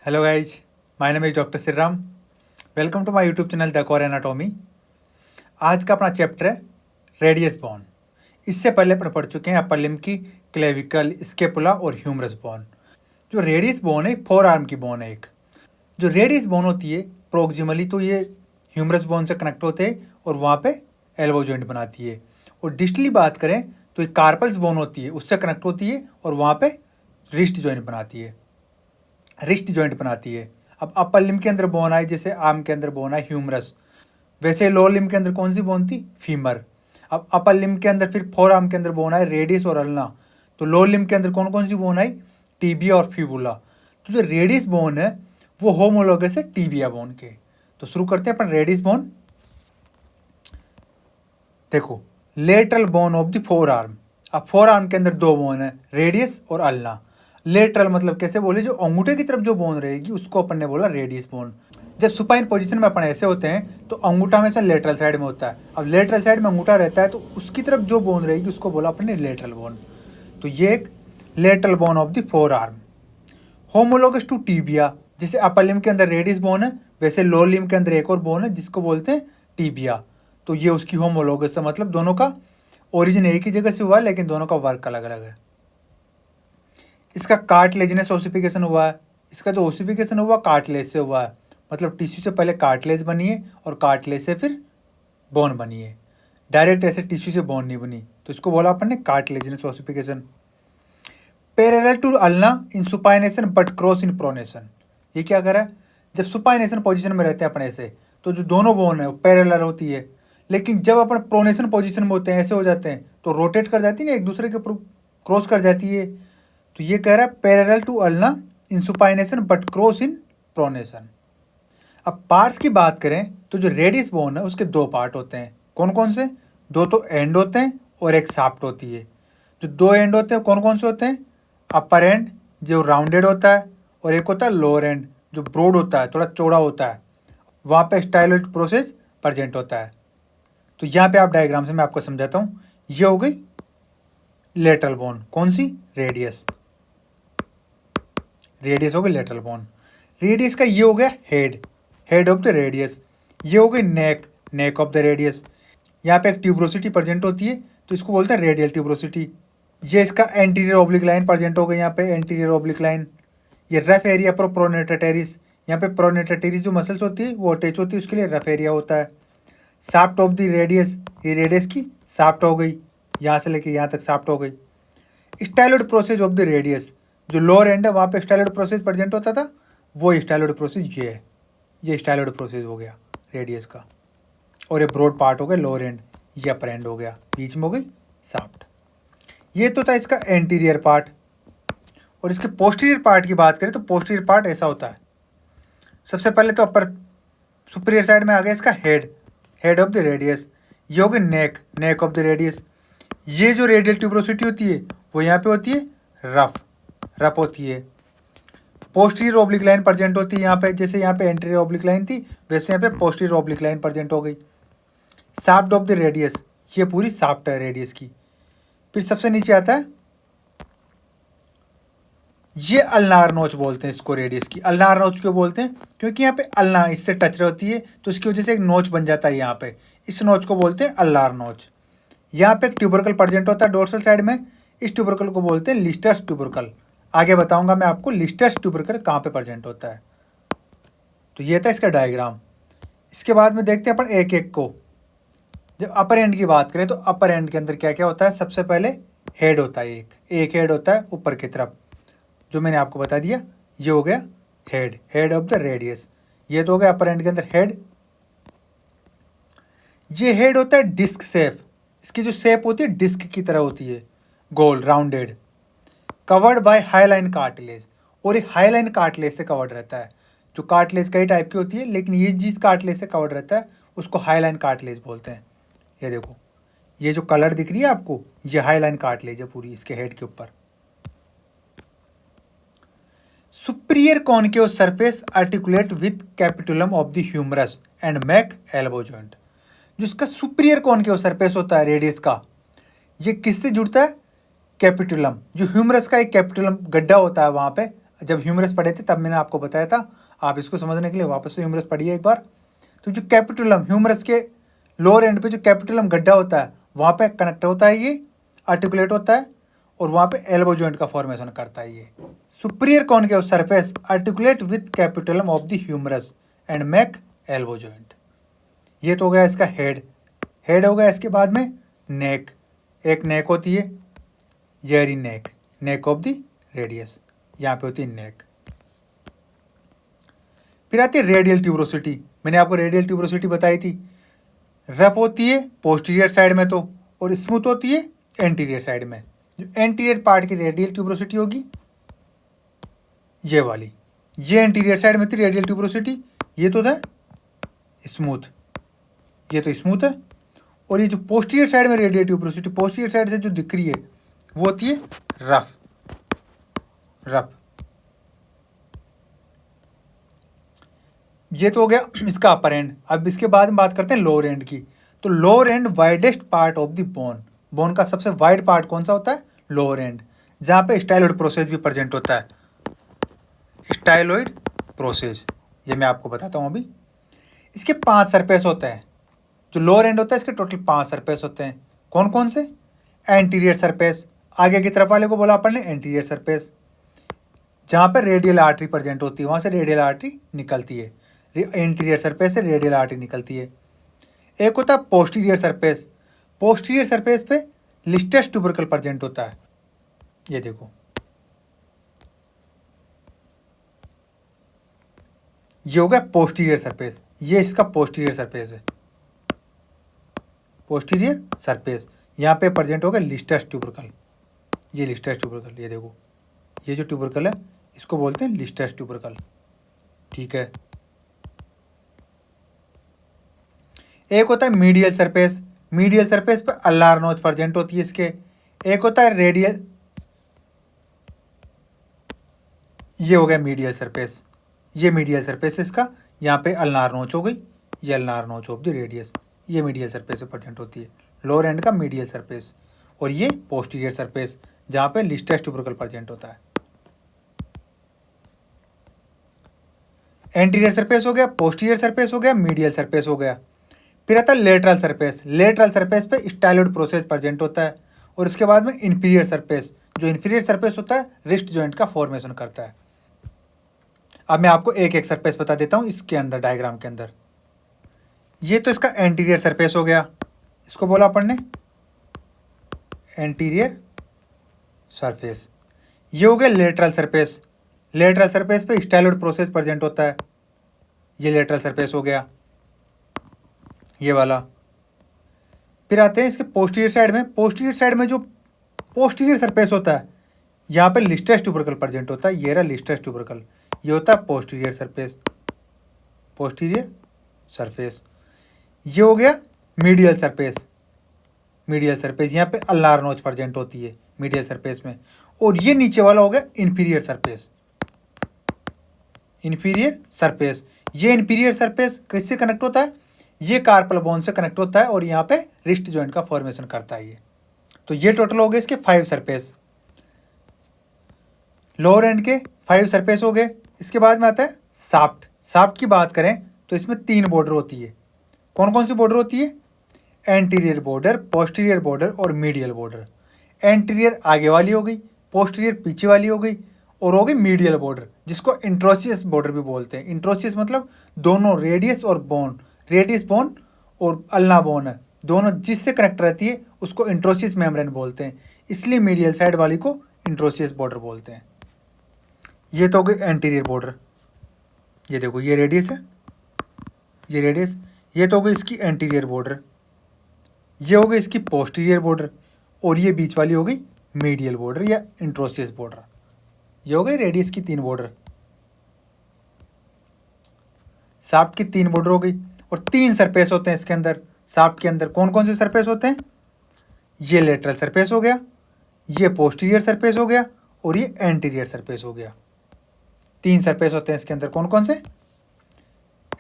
Hello guys, my name is doctor Shriram. Welcome to my YouTube channel the core anatomy. आज का अपना chapter है radius bone. इससे पहले अपन पढ़ चुके हैं अपर लिम्ब की क्लेविकल, स्केपुला और ह्यूमरस बोन। जो रेडियस बोन है फोर आर्म की बोन है। एक जो रेडियस बोन होती है प्रोक्सिमली तो ये ह्यूमरस बोन से कनेक्ट होते हैं और वहाँ पे एल्बो जॉइंट बनाती है। और डिस्टली बात करें तो ये कार्पल्स बोन होती है, उससे कनेक्ट होती है और वहाँ पे रिस्ट जॉइंट बनाती है। अब अपर लिम्ब के अंदर बोन आई, जैसे आर्म के अंदर बोन आई ह्यूमरस, वैसे लोअर लिम्ब के अंदर कौन सी बोन थी? फीमर। अब अपर लिम्ब के अंदर फिर फोर आर्म के अंदर बोन आई रेडियस और अल्ना। तो लोअर लिम्ब के अंदर कौन कौन सी बोन आई? टीबिया और फिबुला। तो जो रेडियस बोन है वो होमोलोगस है टीबिया बोन के। तो शुरू करते हैं अपन रेडियस बोन। देखो, lateral bone of the four arm. अब फोर आर्म के अंदर दो बोन है, रेडियस और अल्ना। लेटरल मतलब कैसे बोले, जो अंगूठे की तरफ जो बोन रहेगी उसको अपन ने बोला रेडियस बोन। जब सुपाइन पोजीशन में अपन ऐसे होते हैं तो अंगूठा हमेशा लेटरल साइड में होता है। अब लेटरल साइड में अंगूठा रहता है तो उसकी तरफ जो बोन रहेगी उसको बोला अपन ने लेटरल बोन। तो ये एक lateral bone of the forearm. Homologous to tibia, जैसे अपर लिम्ब के अंदर रेडियस बोन है वैसे लोअर लिम्ब के अंदर एक और बोन है जिसको बोलते हैं टीबिया। तो ये उसकी होमोलोगस है, मतलब दोनों का ओरिजिन एक ही जगह से हुआ है लेकिन दोनों का वर्क अलग अलग है। इसका कार्टिलेजिनस ओसिफिकेशन हुआ है। इसका जो ओसिफिकेशन हुआ कार्टिलेज से हुआ है, मतलब टिश्यू से पहले कार्टिलेज बनी है और कार्टिलेज से फिर बोन बनी है। डायरेक्ट ऐसे टिश्यू से बोन नहीं बनी, तो इसको बोला अपन ने cartilaginous ossification. Parallel to ulna in supination but cross in pronation. ये क्या करा है, जब सुपाइनेशन पोजीशन में रहते हैं अपन ऐसे तो जो दोनों बोन है वो पैरेलल होती है, लेकिन जब अपन प्रोनेशन पोजीशन में होते हैं ऐसे हो जाते हैं तो रोटेट कर जाती है ना, एक दूसरे के ऊपर क्रॉस कर जाती है। तो ये कह रहा है parallel to ulna in supination but cross in pronation. अब पार्ट्स की बात करें तो जो रेडियस बोन है उसके दो पार्ट होते हैं। कौन कौन से? दो तो एंड होते हैं और एक शाफ्ट होती है। जो दो एंड होते हैं कौन कौन से होते हैं? अपर एंड जो राउंडेड होता है और एक होता है लोअर एंड जो ब्रॉड होता है, थोड़ा चौड़ा होता है। वहाँ पे स्टाइलोइड प्रोसेस प्रेजेंट होता है। तो यहाँ पे आप डायग्राम से मैं आपको समझाता हूँ। ये हो गई लेटरल बोन, कौन सी? रेडियस हो गई लेटरल बोन। रेडियस का ये हो गया हेड ऑफ द रेडियस। ये हो गई नेक ऑफ द रेडियस। यहाँ पे एक ट्यूब्रोसिटी प्रेजेंट होती है तो इसको बोलते हैं रेडियल ट्यूब्रोसिटी। ये इसका एंटीरियर ओब्लिक लाइन प्रेजेंट हो गई, यहाँ पे एंटीरियर ओब्लिक लाइन। ये रफ एरिया प्रोनेटाटेरिस, यहाँ पे प्रोनेटाटेरिस जो मसल्स होती है वो अटैच होती है, उसके लिए रफ एरिया होता है। शाफ्ट ऑफ द रेडियस, ये रेडियस की शाफ्ट हो गई, यहाँ से लेके यहाँ तक शाफ्ट हो गई। Styloid process of the radius, जो लोअर एंड है वहाँ पे स्टाइलोइड प्रोसेस प्रेजेंट होता था, वो स्टाइलोइड प्रोसेस ये है। ये स्टाइलोइड प्रोसेस हो गया रेडियस का। और ये ब्रॉड पार्ट हो गया लोअर एंड, ये अपर एंड हो गया, बीच में हो गई शाफ्ट। ये तो था इसका एंटीरियर पार्ट। और इसके पोस्टीरियर पार्ट की बात करें तो पोस्टीरियर पार्ट ऐसा होता है। सबसे पहले तो अपर सुपीरियर साइड में आ गया इसका हेड ऑफ द रेडियस। ये हो गया नेक ऑफ द रेडियस। ये जो रेडियल ट्यूब्रोसिटी होती है वो यहाँ पे होती है रफ होती है। पोस्टीरियर ओब्लिक लाइन प्रेजेंट होती है यहाँ पे, जैसे यहाँ पे एंटीरियर ओब्लिक लाइन थी वैसे यहाँ पे पोस्टीरियर ओब्लिक लाइन प्रेजेंट हो गई। शाफ्ट ऑफ द रेडियस, ये पूरी शाफ्ट है रेडियस की। फिर सबसे नीचे आता है ये अल्नार नोच बोलते हैं इसको, रेडियस की अल्नार नोच क्यों बोलते हैं? क्योंकि यहाँ पे अल्ना इससे टच होती है तो इसकी वजह से एक नोच बन जाता है यहाँ पे, इस नोच को बोलते हैं अल्नार नोच। यहाँ पे एक ट्यूबरकल प्रेजेंट होता है डोर्सल साइड में, इस ट्यूबरकल को बोलते हैं लिस्टर्स ट्यूबरकल। आगे बताऊंगा मैं आपको लिस्टर्स ट्यूबरकल कहाँ पे प्रेजेंट होता है। तो ये था इसका डायग्राम। इसके बाद में देखते हैं अपन एक एक को। जब अपर एंड की बात करें तो अपर एंड के अंदर क्या क्या होता है? सबसे पहले हेड होता है, एक हेड होता है ऊपर की तरफ, जो मैंने आपको बता दिया। ये हो गया हेड ऑफ द रेडियस। ये तो हो गया अपर एंड के अंदर हेड। ये हेड होता है डिस्क शेप, इसकी जो शेप होती है डिस्क की तरह होती है, गोल rounded, covered by hyaline cartilage. और ये हाईलाइन कार्टिलेज से कवर्ड रहता है। जो कार्टिलेज कई टाइप की होती है लेकिन ये जिस कार्टिलेज से कवर्ड रहता है उसको हाईलाइन कार्टिलेज बोलते हैं। ये देखो, ये जो कलर दिख रही है आपको, ये हाईलाइन कार्टिलेज है पूरी इसके हेड के ऊपर। Superior concave surface articulate with capitulum of the humerus and make elbow joint. जिसका सुपीरियर कॉनकेव सरफेस होता है रेडियस का, ये किससे जुड़ता है? कैपिटुलम, जो ह्यूमरस का एक कैपिटुलम गड्ढा होता है वहाँ पे जब ह्यूमरस पढ़े थे तब मैंने आपको बताया था। आप इसको समझने के लिए वापस से ह्यूमरस पढ़िए एक बार। तो जो कैपिटुलम, ह्यूमरस के लोअर एंड पे जो कैपिटुलम गड्ढा होता है वहाँ पे कनेक्ट होता है, ये आर्टिकुलेट होता है और वहाँ पे एल्बो जॉइंट का फॉर्मेशन करता है ये। Superior concave surface articulate with capitulum of the humerus and make elbow joint. ये तो हो गया इसका हेड। हेड हो गया, इसके बाद में नेक, एक नेक होती है, ये रही नेक, नेक ऑफ द रेडियस, यहाँ पे होती है नेक। फिर आती है रेडियल ट्यूबरोसिटी। मैंने आपको रेडियल ट्यूबरोसिटी बताई थी, रफ होती है पोस्टीरियर साइड में तो, और स्मूथ होती है एंटीरियर साइड में। जो एंटीरियर पार्ट की रेडियल ट्यूबरोसिटी होगी ये वाली, ये एंटीरियर साइड में थी रेडियल ट्यूबरोसिटी, ये तो था स्मूथ, ये तो स्मूथ है। और ये जो पोस्टीरियर साइड में रेडियल ट्यूबरोसिटी पोस्टीरियर साइड से जो दिख रही है वो होती है रफ, रफ। ये तो हो गया इसका अपर एंड। अब इसके बाद में बात करते हैं लोअर एंड की। तो lower and widest part of the bone, bone का सबसे वाइड पार्ट कौन सा होता है? लोअर एंड, जहाँ पे स्टाइलॉइड प्रोसेस भी प्रेजेंट होता है। स्टाइलॉइड प्रोसेस ये मैं आपको बताता हूँ अभी। इसके 5 सरफेस होते हैं। जो लोअर एंड होता है इसके टोटल 5 सरफेस होते हैं। कौन कौन से? एंटीरियर सरफेस, आगे की तरफ वाले को बोला अपन ने एंटीरियर सरफेस, जहाँ पर रेडियल आर्टरी प्रेजेंट होती है, वहाँ से रेडियल आर्टरी निकलती है, एंटीरियर सरफेस से रेडियल आर्टरी निकलती है। एक होता है पोस्टीरियर सरफेस, पोस्टीरियर सरफेस पे लिस्टस ट्यूबरकल प्रेजेंट होता है, ये देखो, ये हो गया पोस्टीरियर सरफेस, ये इसका पोस्टीरियर सरफेस है, पोस्टीरियर सरफेस। यहाँ पे प्रेजेंट होगा लिस्टस ट्यूबरकल, ये लिस्टस ट्यूबरकल, ये देखो, ये जो ट्यूबरकल है इसको बोलते हैं लिस्टस ट्यूबरकल, ठीक है। एक होता है मीडियल सरफेस, मीडियल सरफेस पे अल्नार नोच प्रेजेंट होती है इसके। एक होता है रेडियल, ये हो गया मीडियल सरफेस, ये मीडियल सरफेस इसका, यहाँ पे अल्नार नोच हो गई, ये अल्नार नोच ऑफ द रेडियस, ये मीडियल सरफेस पे प्रेजेंट होती है, लोअर एंड का मीडियल सरफेस। और ये पोस्टीरियर सरफेस जहाँ पे लिस्टस ट्यूबरकल प्रेजेंट होता है। एंटीरियर सरफेस हो गया, पोस्टीरियर सरफेस हो गया, मीडियल सरफेस हो गया। फिर आता है लेटरल सरफेस, लेटरल सरफेस पे स्टाइलॉइड प्रोसेस प्रेजेंट होता है। और इसके बाद में इन्फीरियर सरफेस, जो इन्फीरियर सरफेस होता है रिस्ट जॉइंट का फॉर्मेशन करता है। अब मैं आपको एक एक सरफेस बता देता हूँ इसके अंदर, डायग्राम के अंदर। ये तो इसका एंटीरियर सरफेस हो गया, इसको बोला अपन ने एंटीरियर सरफेस। ये हो गया लेटरल सरफेस, लेटरल सरफेस पे स्टाइलॉइड प्रोसेस प्रेजेंट होता है, ये लेटरल सरफेस हो गया, ये वाला। फिर आते हैं इसके पोस्टीरियर साइड में, पोस्टीरियर साइड में जो पोस्टीरियर सरफेस होता है यहाँ पे लिस्टस ट्यूबरकल प्रेजेंट होता है, ये रहा लिस्टस ट्यूबरकल, ये होता है पोस्टीरियर सरफेस, पोस्टीरियर सरफेस। ये हो गया मीडियल सरफेस, मीडियल सरफेस, यहाँ पे अल्नार नोच प्रेजेंट होती है मीडियल सरफेस में। और ये नीचे वाला हो गया इन्फीरियर सरफेस, इन्फीरियर सरफेस। ये इन्फीरियर सरफेस किससे कनेक्ट होता है? ये कार्पल बोन से कनेक्ट होता है और यहाँ पे रिस्ट जॉइंट का फॉर्मेशन करता है ये। तो ये टोटल हो गए इसके 5 सरफेस, लोअर एंड के 5 सरफेस हो गए। इसके बाद में आता है साफ्ट। साफ्ट की बात करें तो इसमें 3 बॉर्डर होती है। कौन कौन सी बॉर्डर होती है? एंटीरियर बॉर्डर, पोस्टीरियर बॉर्डर और मीडियल बॉर्डर। एंटीरियर आगे वाली हो गई, पोस्टीरियर पीछे वाली हो गई, और हो गई मीडियल बॉर्डर, जिसको इंट्रोशियस बॉर्डर भी बोलते हैं। इंट्रोशियस मतलब दोनों रेडियस और बोन, रेडियस बोन और अल्ना बोन है, दोनों जिससे कनेक्ट रहती है उसको इंट्रोशियस मेम्ब्रेन बोलते हैं, इसलिए मीडियल साइड वाली को इंट्रोशियस बॉर्डर बोलते हैं। ये तो हो गई एंटीरियर बॉर्डर, ये देखो ये रेडियस है, ये रेडियस, ये तो हो गई इसकी एंटीरियर बॉर्डर। ये हो गई इसकी पोस्टीरियर बॉर्डर, और ये बीच वाली हो गई मीडियल बॉर्डर या इंट्रोशियस बॉर्डर। ये हो गई रेडियस की 3 बॉर्डर, शाफ्ट की 3 बॉर्डर हो गई। और 3 सरफेस होते हैं इसके अंदर। शाफ्ट के अंदर कौन कौन से सरफेस होते हैं? ये लेटरल सरफेस हो गया, ये पोस्टीरियर सरफेस हो गया, और ये एंटीरियर सरफेस हो गया। 3 सरफेस होते हैं इसके अंदर। कौन कौन से?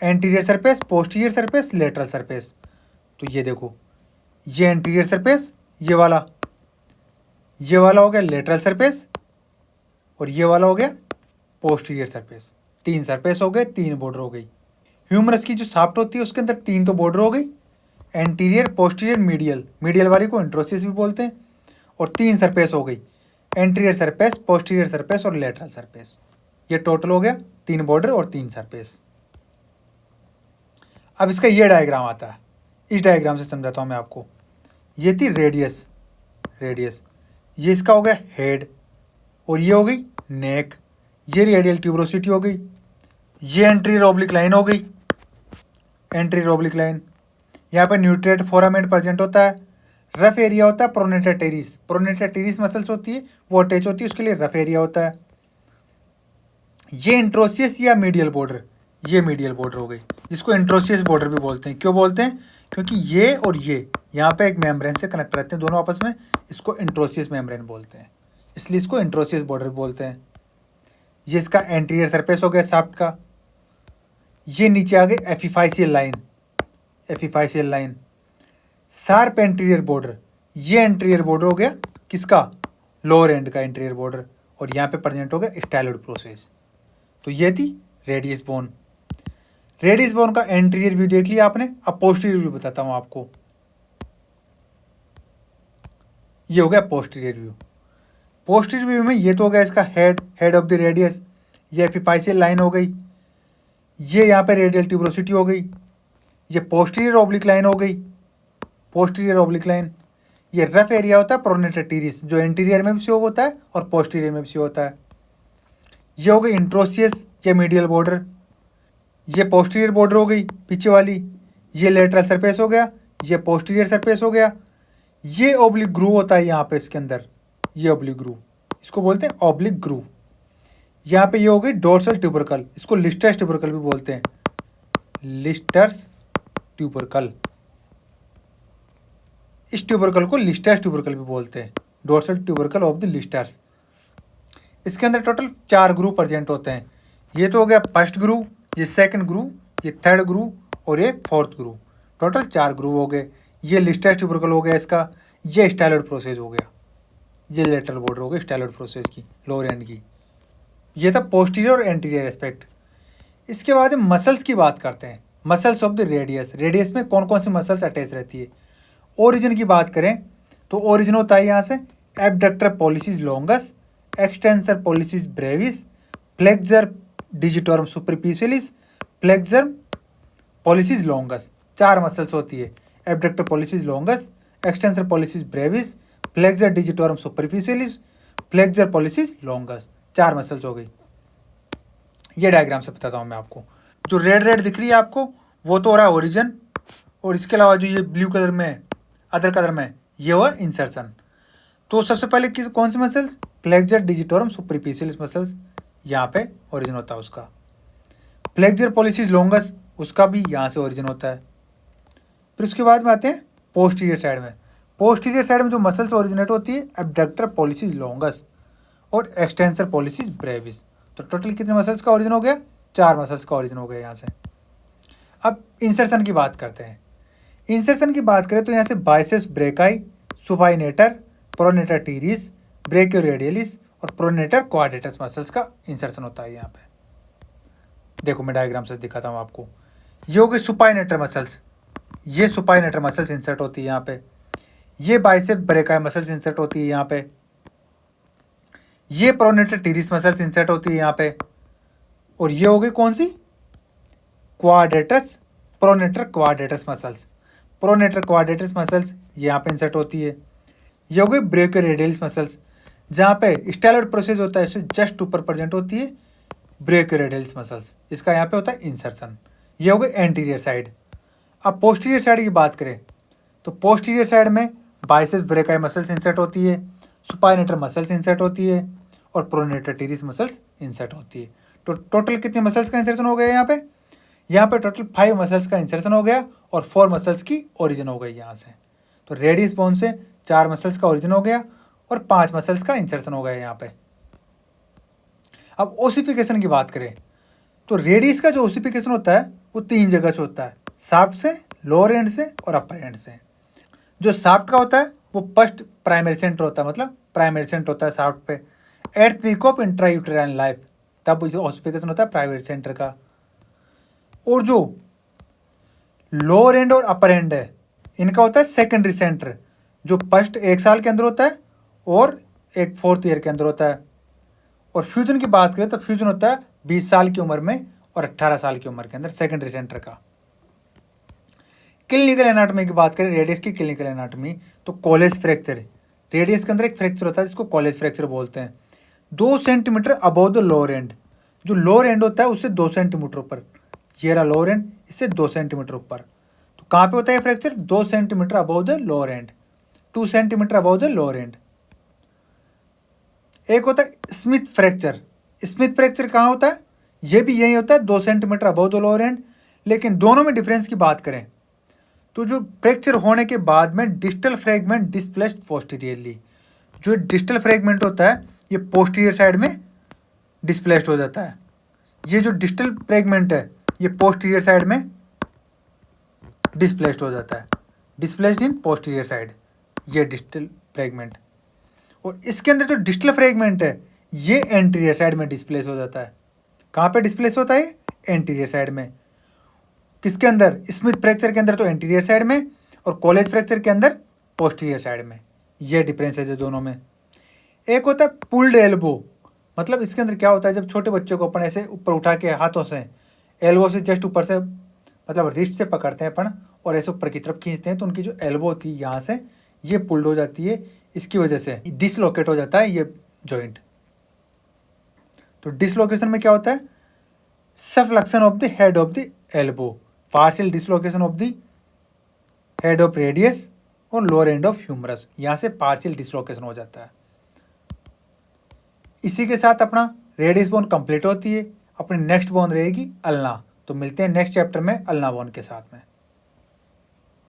Anterior surface, posterior surface, lateral surface. तो ये देखो, ये एंटीरियर सरफेस, ये वाला हो गया लेटरल सरफेस, और ये वाला हो गया पोस्टीरियर सरफेस। 3 सरफेस हो गए, 3 बॉर्डर हो गई। ह्यूमरस की जो शाफ्ट होती है उसके अंदर 3 तो बॉर्डर हो गई, एंटीरियर, पोस्टीरियर, मीडियल। मीडियल वाली को इंट्रोसियस भी बोलते हैं। और 3 सरफेस हो गई, एंटीरियर सरफेस, पोस्टीरियर सरफेस और लेटरल सरफेस। ये टोटल हो गया 3 बॉर्डर और 3 सरफेस। अब इसका ये डायग्राम आता है, इस डायग्राम से समझाता हूँ मैं आपको। ये थी रेडियस, ये इसका हो गया हेड, और ये हो गई नेक, ये रेडियल ट्यूबरोसिटी हो गई, ये एंटीरियर ऑब्लिक लाइन हो गई, एंटीरियर ऑब्लिक लाइन। यहाँ पे न्यूट्रिएट फोरामेन प्रेजेंट होता है, रफ एरिया होता है pronator teres. Pronator teres muscles होती है वो अटैच होती है, उसके लिए रफ एरिया होता है। ये इंट्रोसियस या मीडियल बॉर्डर, ये मीडियल बॉर्डर हो गई, जिसको इंट्रोसियस बॉर्डर भी बोलते हैं। क्यों बोलते हैं? क्योंकि ये और ये यहाँ पे एक मेम्ब्रेन से कनेक्ट रहते हैं दोनों आपस में, इसको इंट्रोसियस मेम्ब्रेन बोलते हैं, इसलिए इसको इंट्रोसियस बॉर्डर बोलते हैं। ये इसका एंटीरियर सरफेस हो गया शाफ्ट का। ये नीचे आ गए epiphyseal line, epiphyseal line, sharp anterior border. ये एंटीरियर बॉर्डर हो गया किसका? लोअर एंड का एंटीरियर बॉर्डर। और यहाँ पे प्रेजेंट हो गया स्टाइलोइड प्रोसेस। तो ये थी रेडियस बोन। रेडियस बोन का एंटीरियर व्यू देख लिया आपने। अब पोस्टीरियर व्यू बताता हूँ आपको। ये हो गया पोस्टीरियर व्यू। पोस्टीरियर व्यू में ये तो हो गया इसका हेड ऑफ द रेडियस, ये एपिफाइसियल लाइन हो गई, ये यहाँ पे रेडियल ट्यूबरोसिटी हो गई, ये पोस्टीरियर ऑब्लिक लाइन हो गई, पोस्टीरियर ऑब्लिक लाइन। ये रफ एरिया होता है प्रोनेटर टेरिस, जो इंटीरियर में भी शो होता है और पोस्टीरियर में भी शो होता है। ये हो गई इंट्रोसियस या मीडियल बॉर्डर, ये पोस्टीरियर बॉर्डर हो गई पीछे वाली, ये लेटरल सरफेस हो गया, ये पोस्टीरियर सरफेस हो गया। ये ऑब्लिक ग्रूव होता है यहाँ पे इसके अंदर, ये ऑब्लिक ग्रूव, इसको बोलते हैं ऑब्लिक ग्रूव। यहाँ पे ये हो गई डोर्सल ट्यूबरकल, इसको लिस्टर्स ट्यूबरकल भी बोलते हैं, लिस्टर्स ट्यूबरकल। इस ट्यूबरकल को लिस्टर्स ट्यूबरकल भी बोलते हैं, dorsal tubercle of the Lister's. इसके अंदर टोटल 4 ग्रूव प्रेजेंट होते हैं। ये तो हो गया फर्स्ट ग्रूव, ये सेकंड ग्रूव, ये थर्ड ग्रूव और ये फोर्थ ग्रूव। टोटल 4 ग्रूव हो गए। ये लिस्टर्स ट्यूबरकल हो गया इसका, ये स्टाइलोइड प्रोसेस हो गया, ये लेटरल बॉर्डर हो गई स्टाइलोइड प्रोसेस की, लोअर एंड की। ये था पोस्टीरियर और एंटीरियर एस्पेक्ट। इसके बाद हम मसल्स की बात करते हैं, muscles of the radius. Radius में कौन कौन सी मसल्स अटैच रहती है। ओरिजिन की बात करें तो ओरिजिन होता है यहाँ से abductor pollicis longus, extensor pollicis brevis, flexor digitorum superficialis, flexor pollicis longus. 4 muscles होती है, abductor pollicis longus, extensor pollicis brevis, flexor digitorum superficialis, flexor pollicis longus. 4 muscles हो गई। ये डायग्राम से बताता हूँ मैं आपको। जो रेड दिख रही है आपको वो तो हो रहा है ओरिजिन, और इसके अलावा जो ये ब्लू कलर में अदर कलर में ये हुआ इंसर्शन। तो सबसे पहले किस कौन सी muscles? Flexor digitorum superficialis muscles, यहाँ पे ओरिजिन होता है उसका। फ्लेक्सर पॉलिसिस लॉन्गस, उसका भी यहाँ से ओरिजिन होता है। फिर उसके बाद में आते हैं पोस्टीरियर साइड में। पोस्टीरियर साइड में जो मसल्स ओरिजिनेट होती है एब्डक्टर पॉलिसिस लॉन्गस और एक्सटेंसर पॉलिसिस ब्रेविस। तो टोटल कितने मसल्स का ओरिजिन हो गया? 4 मसल्स का ओरिजिन हो गया यहाँ से। अब इंसर्शन की बात करते हैं। इंसर्शन की बात करें तो यहाँ से biceps brachii, supinator, pronator teres, brachioradialis और प्रोनेटर क्वाड्रेटस मसल्स का इंसर्शन होता है यहाँ पे। देखो मैं डायग्राम से दिखाता हूँ आपको। ये हो गए सुपाइनेटर मसल्स, ये सुपाइनेटर मसल्स इंसर्ट होती है यहाँ पे। ये बाइसेप ब्रेकाई मसल्स इंसर्ट होती है यहाँ पे। ये प्रोनेटर टीरिस मसल्स इंसर्ट होती है यहाँ पे। और ये हो गई कौन सी? Quadratus, pronator quadratus muscles. Pronator quadratus muscles यहाँ पे इंसर्ट होती है। ये हो गई ब्रेकियोरेडियलिस मसल्स, जहाँ पे स्टाइलोइड प्रोसेस होता है इससे जस्ट ऊपर प्रेजेंट होती है ब्रेकियोरेडियलिस मसल्स, इसका यहाँ पे होता है इंसर्शन। ये हो गई एंटीरियर साइड। अब पोस्टीरियर साइड की बात करें तो पोस्टीरियर साइड में बाइसेप्स ब्रेकाई मसल्स इंसर्ट होती है, सुपाइनेटर मसल्स इंसर्ट होती है और प्रोनेटर टीरिस मसल्स इंसर्ट होती है। तो टोटल कितने मसल्स का इंसर्शन हो गया यहाँ पे? यहाँ पे टोटल 5 मसल्स का इंसर्शन हो गया और 4 मसल्स की ओरिजिन हो गई यहाँ से। तो रेडियस बोन से 4 मसल्स का ओरिजिन हो गया और 5 मसल्स का इंसर्शन हो गया यहाँ पे। अब ओसिफिकेशन की बात करें तो रेडियस का जो ओसिफिकेशन होता है वो 3 जगह से होता है, शाफ्ट से, लोअर एंड से और अपर एंड से। जो शाफ्ट का होता है वो फर्स्ट प्राइमरी सेंटर होता है, मतलब प्राइमरी सेंटर होता है शाफ्ट पे। 8th week of intrauterine life, तब इसे ऑसिफिकेशन होता है प्राइमरी सेंटर का। और जो लोअर एंड और अपर एंड है इनका होता है सेकेंडरी सेंटर, जो फर्स्ट 1 साल के अंदर होता है और एक 4th ईयर के अंदर होता है। और फ्यूजन की बात करें तो फ्यूजन होता है 20 साल की उम्र में और 18 साल की उम्र के अंदर सेकेंडरी सेंटर का। क्लिनिकल एनाटॉमी की बात करें, रेडियस की क्लिनिकल एनाटॉमी, तो कॉलेज फ्रैक्चर, रेडियस के अंदर एक फ्रैक्चर होता है जिसको कॉलेज फ्रैक्चर बोलते हैं। 2 centimetre above the lower and, जो लोअर एंड होता है उससे 2 सेंटीमीटर ऊपर, ये रहा लोअर एंड, इससे 2 सेंटीमीटर ऊपर। तो कहाँ पे होता है fracture? 2 centimetre above the lower and, 2 centimetre above the lower and. एक होता है स्मिथ फ्रैक्चर। स्मिथ फ्रैक्चर कहाँ होता है? ये भी यही होता है 2 centimetre above the lower and, लेकिन दोनों में डिफरेंस की बात करें तो जो फ्रैक्चर होने के बाद में डिस्टल फ्रैगमेंट डिस्प्लेस्ड पोस्टीरियरली, जो डिस्टल फ्रैगमेंट होता है ये पोस्टीरियर साइड में डिस्प्लेस्ड हो जाता है। ये जो डिस्टल फ्रैगमेंट है ये पोस्टीरियर साइड में डिस्प्लेस्ड हो जाता है, डिस्प्लेस्ड इन पोस्टीरियर साइड, ये डिस्टल फ्रैगमेंट। और इसके अंदर जो डिस्टल फ्रैगमेंट है ये एंटीरियर साइड में डिस्प्लेस हो जाता है। कहाँ पे डिस्प्लेस होता है? एंटीरियर साइड में। किसके अंदर? स्मिथ फ्रैक्चर के अंदर तो एंटीरियर साइड में, और कॉलेज फ्रैक्चर के अंदर पोस्टीरियर साइड में। ये डिफरेंस है दोनों में। एक होता है पुल्ड एल्बो, मतलब इसके अंदर क्या होता है, जब छोटे बच्चों को अपन ऐसे ऊपर उठा के हाथों से, एल्बो से जस्ट ऊपर से, मतलब रिस्ट से पकड़ते हैं अपन और ऐसे ऊपर की तरफ खींचते हैं, तो उनकी जो एल्बो होती है यहाँ से ये पुल्ड हो जाती है, इसकी वजह से डिसलोकेट हो जाता है ये जॉइंट। तो डिसलोकेशन में क्या होता है? Subluxation of the head of the elbow, partial dislocation of the head of radius और लोअर एंड ऑफ ह्यूमरस, यहाँ से पार्शियल डिसलोकेशन हो जाता है। इसी के साथ अपना रेडियस बोन कंप्लीट होती है। अपनी नेक्स्ट बोन रहेगी अल्ना। तो मिलते हैं नेक्स्ट चैप्टर में अल्ना बोन के साथ में।